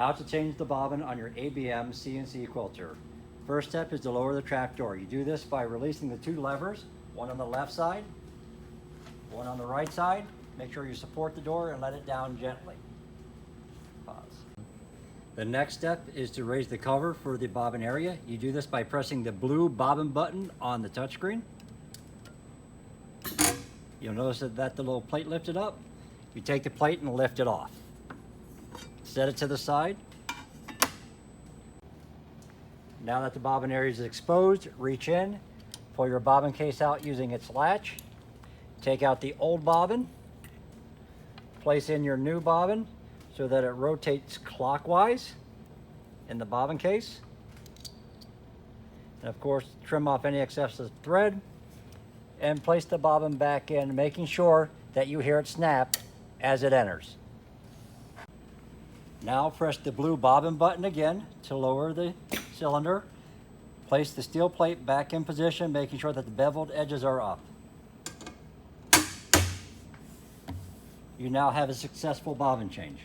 How to change the bobbin on your ABM CNC Quilter. First step is to lower the trap door. You do this by releasing the two levers, one on the left side, one on the right side. Make sure you support the door and let it down gently. Pause. The next step is to raise the cover for the bobbin area. You do this by pressing the blue bobbin button on the touchscreen. You'll notice that the little plate lifted up. You take the plate and lift it off. Set it to the side. Now that the bobbin area is exposed, reach in, pull your bobbin case out using its latch. Take out the old bobbin, place in your new bobbin so that it rotates clockwise in the bobbin case. And of course, trim off any excessive thread and place the bobbin back in, making sure that you hear it snap as it enters. Now press the blue bobbin button again to lower the cylinder. Place the steel plate back in position, making sure that the beveled edges are up. You now have a successful bobbin change.